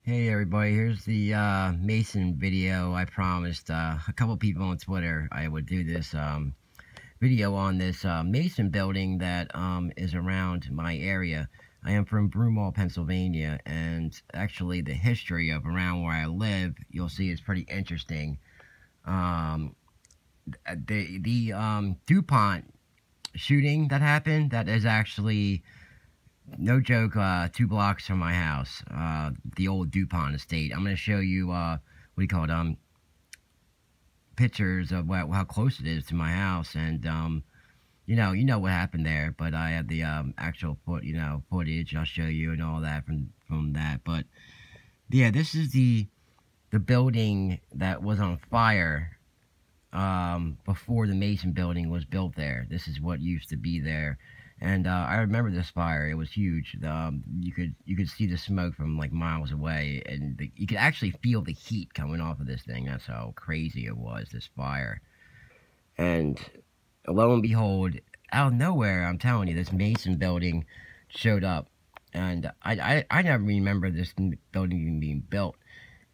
Hey everybody, here's the Mason video. I promised a couple people on Twitter I would do this video on this Mason building that is around my area. I am from Broomall, Pennsylvania, and actually the history of around where I live, you'll see, is pretty interesting. The DuPont shooting that happened, that is actually, no joke, 2 blocks from my house, the old DuPont estate. I'm going to show you, what do you call it, pictures of how close it is to my house, and, you know what happened there, but I have the, actual, footage I'll show you and all that from that, but, yeah, this is the building that was on fire, before the Mason building was built there. This is what used to be there. And I remember this fire. It was huge. You could see the smoke from like miles away, and you could actually feel the heat coming off of this thing. That's how crazy it was, this fire. And lo and behold, out of nowhere, I'm telling you, this Mason building showed up. And I never remember this building even being built.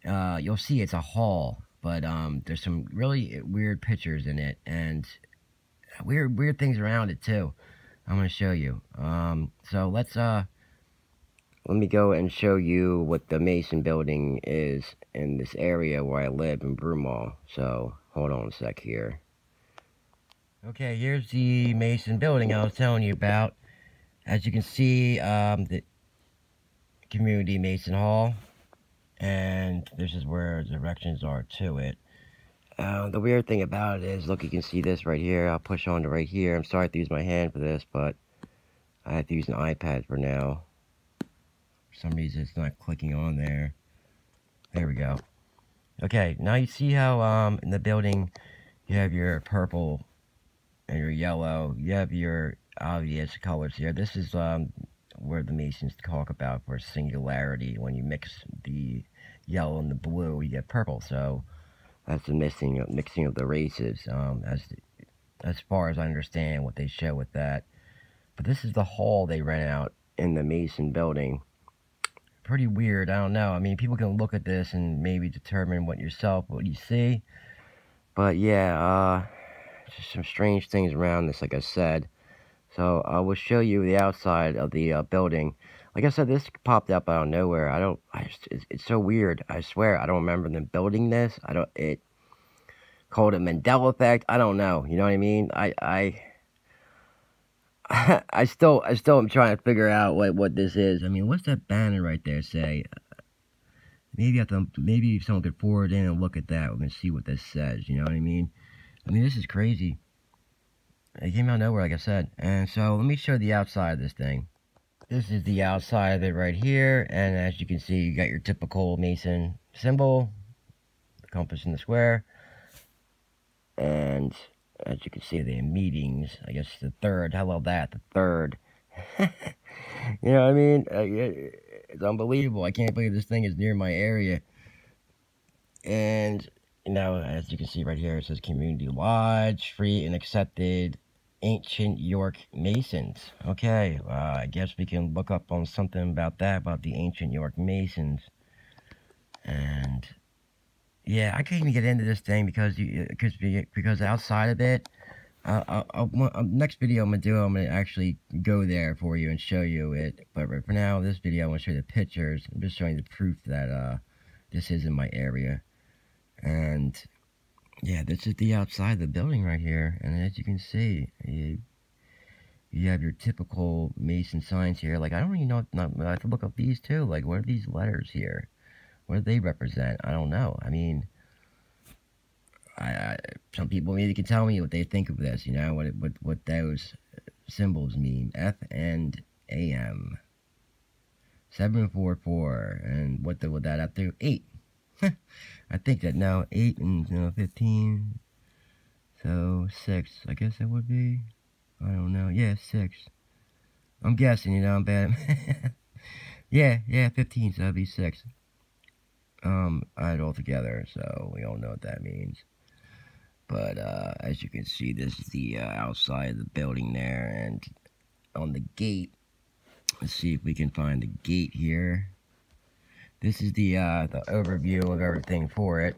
You'll see it's a hall, but there's some really weird pictures in it, and weird things around it too. I'm going to show you. So let me go and show you what the Mason building is in this area where I live in Broomall. So hold on a sec here. Okay, here's the Mason building I was telling you about. As you can see, the Community Mason Hall, and this is where directions are to it. The weird thing about it is, look, you can see this right here. I'll push on to right here. I'm sorry to use my hand for this, but I have to use an iPad for now. For some reason, it's not clicking on there. There we go. Okay, now you see how in the building you have your purple and your yellow. You have your obvious colors here. This is where the Masons talk about for singularity. When you mix the yellow and the blue, you get purple. So that's the mixing of the races, as far as I understand what they show with that. But this is the hall they rent out in the Mason building. Pretty weird, I don't know. I mean, people can look at this and maybe determine what you see. But yeah, just some strange things around this, like I said. So I will show you the outside of the building. Like I said, this popped up out of nowhere. It's so weird. I swear, I don't remember them building this. It called it Mandela effect. I don't know. You know what I mean? I still am trying to figure out what this is. I mean, what's that banner right there say? Maybe someone could forward in and look at that and see what this says. You know what I mean? I mean, this is crazy. It came out of nowhere, like I said. And so let me show the outside of this thing. This is the outside of it right here, and as you can see, you got your typical Mason symbol, the compass and the square, and as you can see, the meetings, I guess the third, how about that, the third, you know what I mean, it's unbelievable. I can't believe this thing is near my area. And, you know, as you can see right here, it says Community Lodge, free and accepted Ancient York Masons. Okay, I guess we can look up on something about that, about the Ancient York Masons. And yeah, I can't even get into this thing because outside of it, next video I'm gonna actually go there for you and show you it. But for now, this video I want to show you the pictures. I'm just showing the proof that this is in my area. And yeah, this is the outside of the building right here, and as you can see, you have your typical Mason signs here. Like, I don't even know, I have to look up these too. Like, what are these letters here? What do they represent? I don't know. I mean, some people maybe can tell me what they think of this, you know, what those symbols mean. F and AM 744, and what would that up to? 8. I think that now 8 and 15, so 6, I guess it would be. I don't know. Yeah, 6. I'm guessing, you know, I'm bad. yeah, 15, so that'd be 6. Add all together, so we all know what that means. But, as you can see, this is the outside of the building there, and on the gate, let's see if we can find the gate here. this is the overview of everything for it.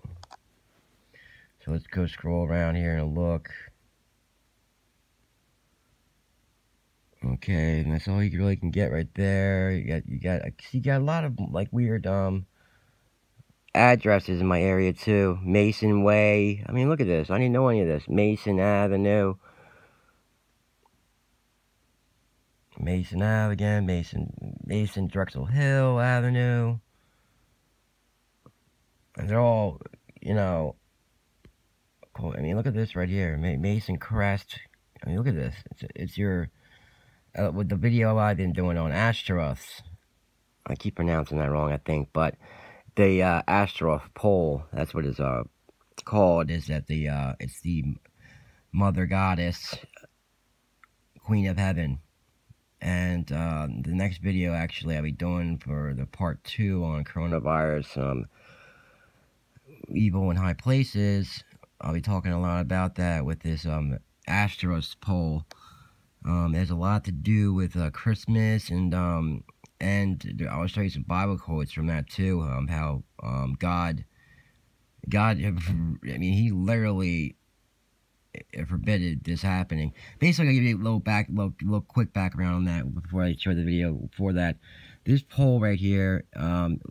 So let's go scroll around here and look. Okay, and that's all you really can get right there. You got a lot of like weird addresses in my area too. Mason Way. I mean, look at this. I didn't know any of this. Mason Avenue. Mason Ave again. Mason Drexel Hill Avenue. And they're all, you know, cool. I mean, look at this right here. Mason Crest. I mean, look at this. It's your with the video I've been doing on Astaroths. I keep pronouncing that wrong, I think, but the Astaroth pole, that's what it's called, is that it's the mother goddess, Queen of Heaven. And the next video, actually, I'll be doing for the part 2 on coronavirus, evil in high places. I'll be talking a lot about that with this Astaroth pole. There's a lot to do with Christmas, and I'll show you some Bible quotes from that too. How God, I mean, He literally forbid this happening. Basically, I'll give you a little quick background on that before I show the video. Before that, this pole right here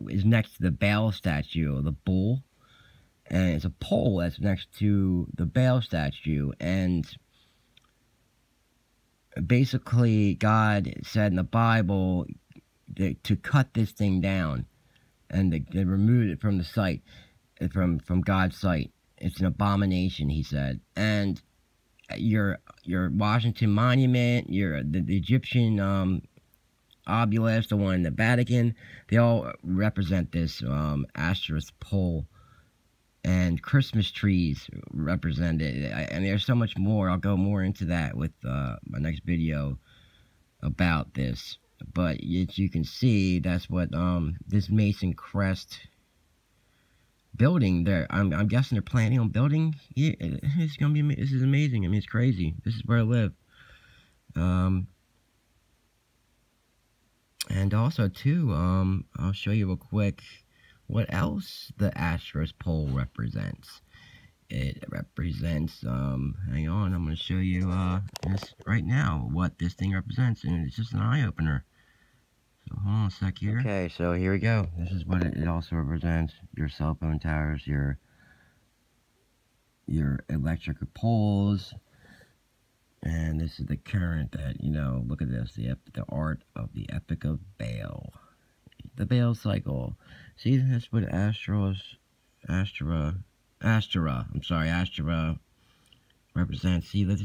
is next to the Baal statue, the bull, and it's a pole that's next to the Baal statue, and basically, God said in the Bible to cut this thing down and to remove it from the site, from God's sight. It's an abomination, He said. And your Washington Monument, the Egyptian obelisk, the one in the Vatican, they all represent this Astaroth pole. And Christmas trees represent it. And there's so much more. I'll go more into that with my next video about this. But as you can see, that's what this Mason Crest building there. I'm guessing they're planning on building. Yeah, it's gonna be. This is amazing. I mean, it's crazy. This is where I live. And also too, I'll show you real quick what else the Astaroth pole represents. It represents, hang on, I'm going to show you this right now, what this thing represents, and it's just an eye-opener. So hold on a sec here. Okay, so here we go. This is what it also represents. Your cell phone towers, your electrical poles, and this is the current that, you know, look at this, the art of the Epic of Baal. The Baal cycle. See, that's what Astra represents. See, this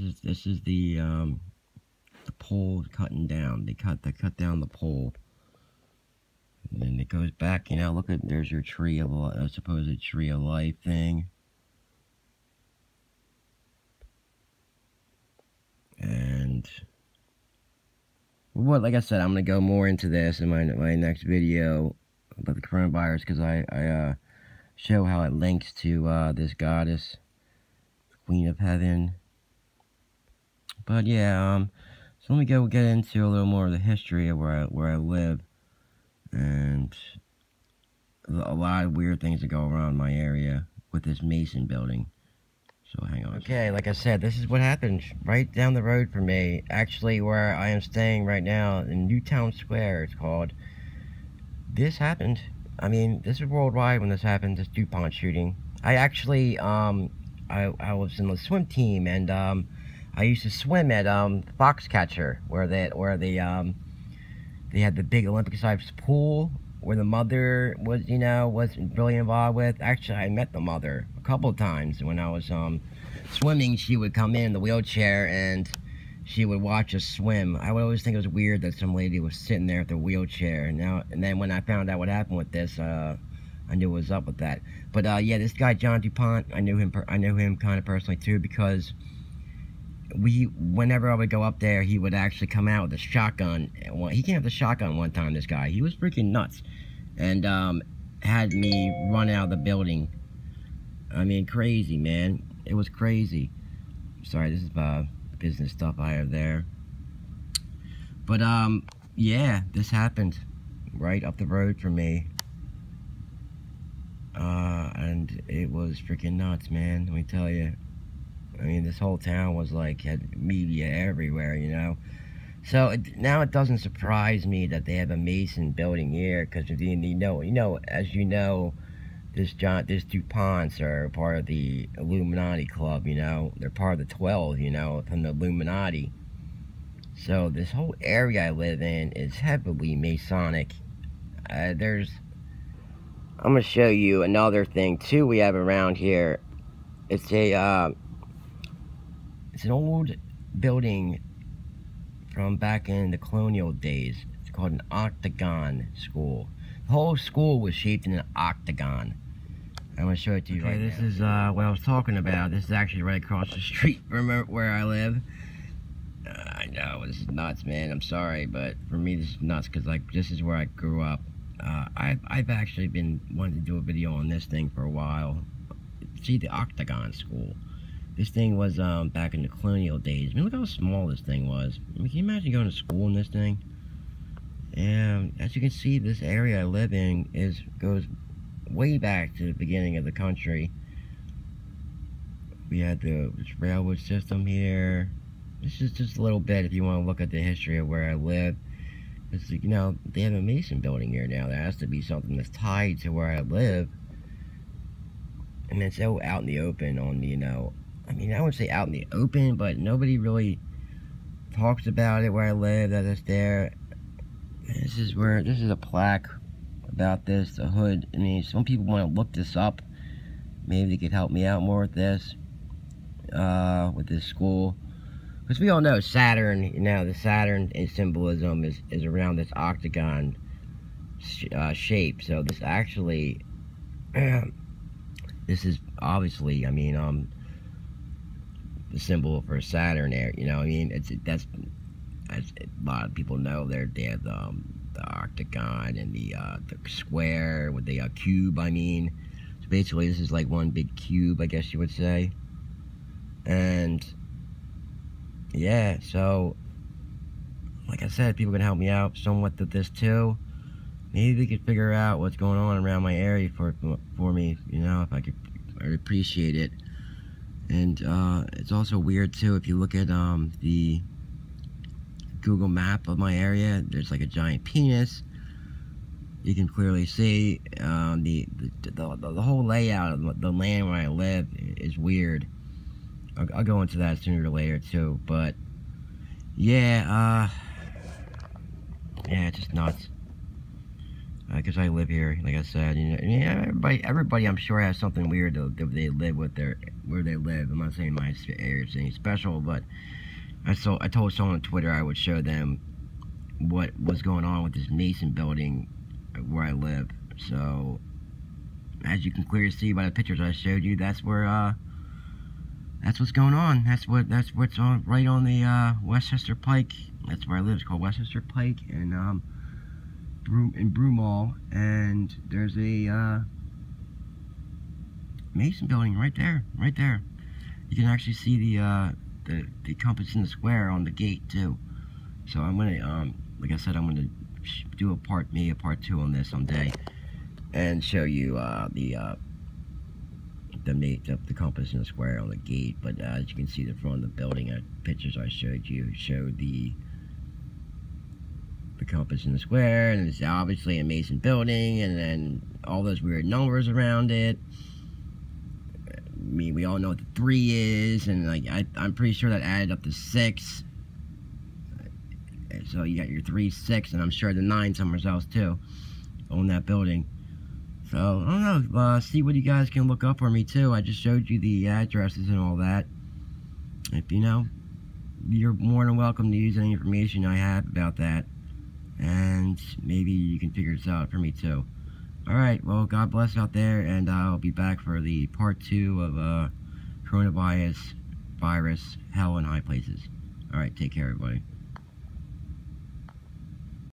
is the pole cutting down. They cut down the pole, and then it goes back. You know, look at, there's your tree of supposed tree of life thing, and what, like I said, I'm gonna go more into this in my next video about the coronavirus, because I show how it links to this goddess, Queen of Heaven. But yeah, so let me get into a little more of the history of where I live, and a lot of weird things that go around my area with this Mason building. So hang on. Okay, like I said, this is what happened right down the road from me. Actually, where I am staying right now, in Newtown Square, it's called. This happened. I mean, this is worldwide when this happened, this DuPont shooting. I actually, I was in the swim team, and I used to swim at Foxcatcher, where they had the big Olympic-sized pool, where the mother was, you know, was really involved with. Actually, I met the mother a couple of times when I was swimming. She would come in the wheelchair and she would watch us swim. I would always think it was weird that some lady was sitting there with the wheelchair. And then when I found out what happened with this, I knew what was up with that. But yeah, this guy John DuPont, I knew him kind of personally too, because whenever I would go up there, he would actually come out with a shotgun. He came with a shotgun one time, this guy. He was freaking nuts. And had me run out of the building. I mean, crazy, man. It was crazy. Sorry, this is business stuff I have there. But, yeah, this happened right up the road from me. and it was freaking nuts, man. Let me tell you. I mean, this whole town was like, had media everywhere, you know. So now it doesn't surprise me that they have a Mason building here, because as you know, this DuPonts are part of the Illuminati club, you know. They're part of the 12, you know, from the Illuminati. So this whole area I live in is heavily Masonic. I'm gonna show you another thing too we have around here. It's an old building from back in the colonial days. It's called an octagon school. The whole school was shaped in an octagon. I'm gonna show it to you right now. This is what I was talking about. This is actually right across the street from where I live. I know, this is nuts, man. I'm sorry, but for me this is nuts, because like, this is where I grew up. I've actually been wanting to do a video on this thing for a while. See, the octagon school. This thing was back in the colonial days. I mean, look how small this thing was. I mean, can you imagine going to school in this thing? And as you can see, this area I live in goes way back to the beginning of the country. We had this railroad system here. This is just a little bit if you want to look at the history of where I live. It's, you know, they have a Mason building here now. There has to be something that's tied to where I live. And it's so out in the open on the, you know, I mean, I wouldn't say out in the open, but nobody really talks about it where I live, that it's there. This is a plaque about this, the hood. I mean, some people want to look this up. Maybe they could help me out more with this school. Because we all know Saturn, you know, the Saturn symbolism is around this octagon shape. So this actually, this is obviously, I mean, the symbol for Saturn there, you know. I mean, that's as a lot of people know, they have the octagon and the square with the cube. I mean, so basically this is like one big cube, I guess you would say. And yeah, so like I said, people can help me out somewhat with this too. Maybe we could figure out what's going on around my area for me, you know, if I could. I'd appreciate it. And it's also weird too, if you look at the Google map of my area, there's like a giant penis. You can clearly see the whole layout of the land where I live is weird. I'll go into that sooner or later too, but yeah, it's just nuts. Because I live here, like I said, you know, everybody I'm sure has something weird that they live with where they live. I'm not saying my area is anything special, but I told someone on Twitter I would show them what was going on with this Mason building where I live. So, as you can clearly see by the pictures I showed you, that's where that's what's going on. That's what's on right on the Westchester Pike. That's where I live. It's called Westchester Pike, and in Broomall, and there's a Mason building right there. You can actually see the compass in the square on the gate too. So I'm gonna like I said, I'm gonna do a part 2 on this someday and show you the compass in the square on the gate. But as you can see, the front of the building, pictures I showed you showed the compass in the square, and it's obviously a Mason building, and then all those weird numbers around it. I mean, we all know what the 3 is, and like I'm pretty sure that added up to 6. So you got your 3, 6, and I'm sure the 9 somewhere else too on that building. So I don't know. See what you guys can look up for me too. I just showed you the addresses and all that. If you know, you're more than welcome to use any information I have about that. And maybe you can figure this out for me too. Alright, well, God bless out there, and I'll be back for the part 2 of coronavirus, hell in high places. Alright, take care, everybody.